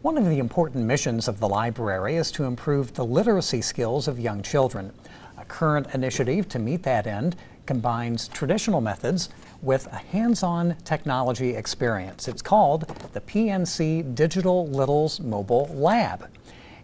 One of the important missions of the library is to improve the literacy skills of young children. A current initiative to meet that end combines traditional methods with a hands-on technology experience. It's called the PNC Digital Littles Mobile Lab.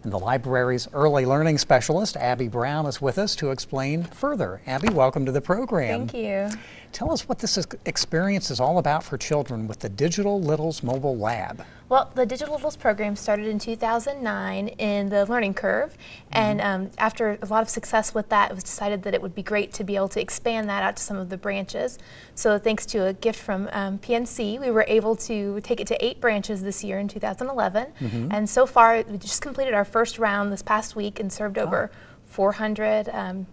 And the library's early learning specialist, Abby Brown, is with us to explain further. Abby, welcome to the program. Thank you. Tell us what this experience is all about for children with the Digital Littles Mobile Lab. Well, the Digital Littles program started in 2009 in the learning curve, and after a lot of success with that, it was decided that it would be great to be able to expand that out to some of the branches. So thanks to a gift from PNC, we were able to take it to 8 branches this year in 2011, and so far we just completed our first round this past week and served over 400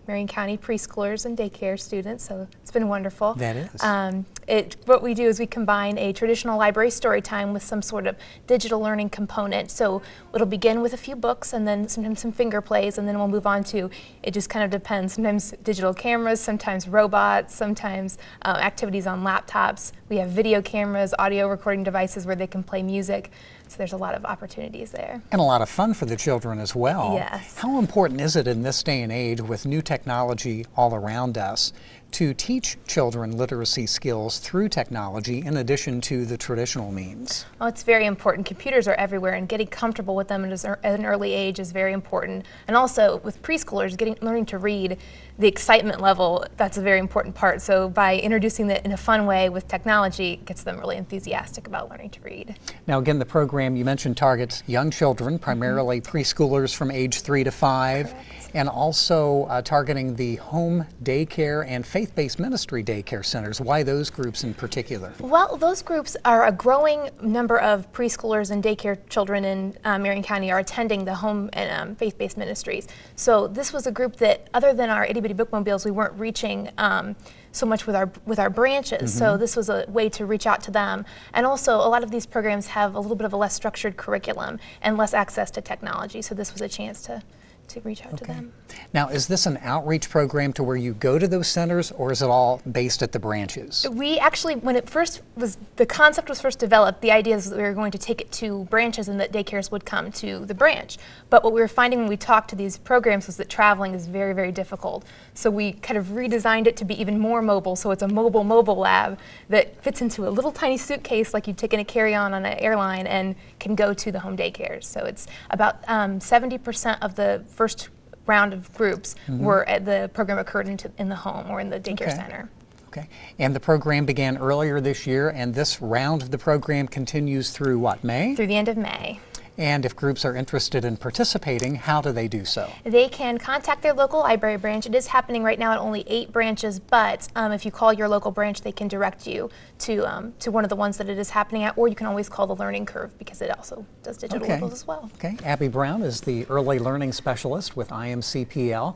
Marion County preschoolers and daycare students, so it's been wonderful. That is. What we do is we combine a traditional library story time with some sort of digital learning component. So it'll begin with a few books and then sometimes some finger plays, and then we'll move on to, it just kind of depends, sometimes digital cameras, sometimes robots, sometimes activities on laptops. We have video cameras, audio recording devices where they can play music. So there's a lot of opportunities there. And a lot of fun for the children as well. Yes. How important is it in this day and age with new technology all around us to teach children literacy skills through technology in addition to the traditional means? Well, it's very important. Computers are everywhere, and getting comfortable with them at an early age is very important. And also with preschoolers, learning to read, the excitement level, that's a very important part. So by introducing it in a fun way with technology, it gets them really enthusiastic about learning to read. Now again, the program you mentioned targets young children, primarily preschoolers from age 3 to 5. Correct. And also targeting the home daycare and faith-based ministry daycare centers. Why those groups in particular? Well, those groups are a growing number of preschoolers and daycare children in Marion County are attending the home and faith-based ministries. So this was a group that, other than our itty-bitty bookmobiles, we weren't reaching so much with our branches. So this was a way to reach out to them. And also, a lot of these programs have a little bit of a less structured curriculum and less access to technology. So this was a chance to reach out to them. Now, is this an outreach program to where you go to those centers, or is it all based at the branches? We actually, when the concept was first developed, the idea is that we were going to take it to branches and that daycares would come to the branch. But what we were finding when we talked to these programs was that traveling is very, very difficult. So we kind of redesigned it to be even more mobile. So it's a mobile lab that fits into a little tiny suitcase like you'd take in a carry-on on an airline and can go to the home daycares. So it's about 70% of the first round of groups were at the program occurred in the home or in the daycare center. Okay, and the program began earlier this year, and this round of the program continues through what, May? Through the end of May. And if groups are interested in participating, how do they do so? They can contact their local library branch. It is happening right now at only 8 branches, but if you call your local branch, they can direct you to one of the ones that it is happening at, or you can always call the Learning Curve because it also does digital levels as well. Okay, Abby Brown is the Early Learning Specialist with IMCPL.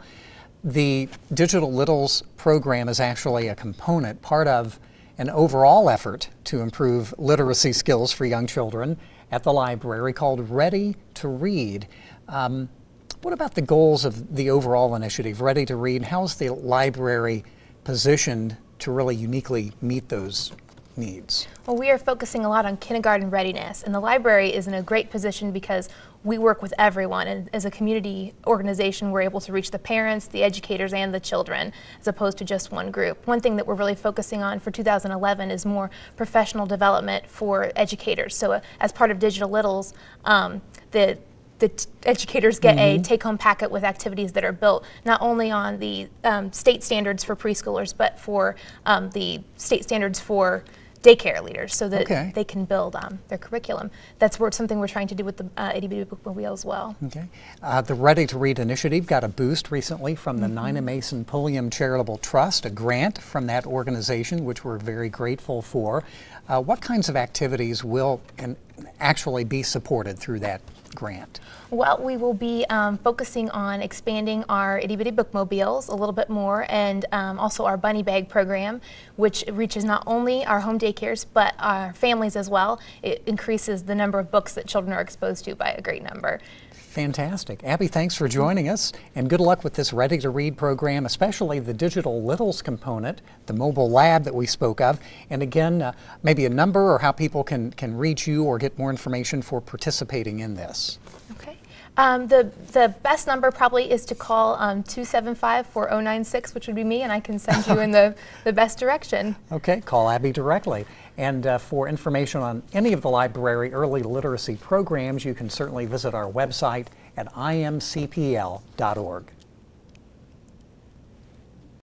The Digital Littles program is actually a component, part of an overall effort to improve literacy skills for young children at the library called Ready to Read. What about the goals of the overall initiative, Ready to Read? How is the library positioned to really uniquely meet those needs? Well, we are focusing a lot on kindergarten readiness, and the library is in a great position because we work with everyone, and as a community organization we're able to reach the parents, the educators, and the children as opposed to just one group. One thing that we're really focusing on for 2011 is more professional development for educators. So as part of Digital Littles, the educators get a take-home packet with activities that are built not only on the state standards for preschoolers, but for the state standards for daycare leaders, so that they can build their curriculum. That's something we're trying to do with the itty-bitty bookmobile as well. Okay. The Ready to Read initiative got a boost recently from the Nina Mason Pulliam Charitable Trust, a grant from that organization, which we're very grateful for. What kinds of activities will actually be supported through that grant? Well, we will be focusing on expanding our itty-bitty bookmobiles a little bit more, and also our bunny bag program, which reaches not only our home daycares but our families as well. It increases the number of books that children are exposed to by a great number. Fantastic. Abby, thanks for joining us, and good luck with this Ready to Read program, especially the Digital Littles component, the mobile lab that we spoke of, and again, maybe a number or how people can reach you or get more information for participating in this. Okay. The best number probably is to call 275-4096, which would be me, and I can send you in the best direction. Okay, call Abby directly. And for information on any of the library early literacy programs, you can certainly visit our website at imcpl.org.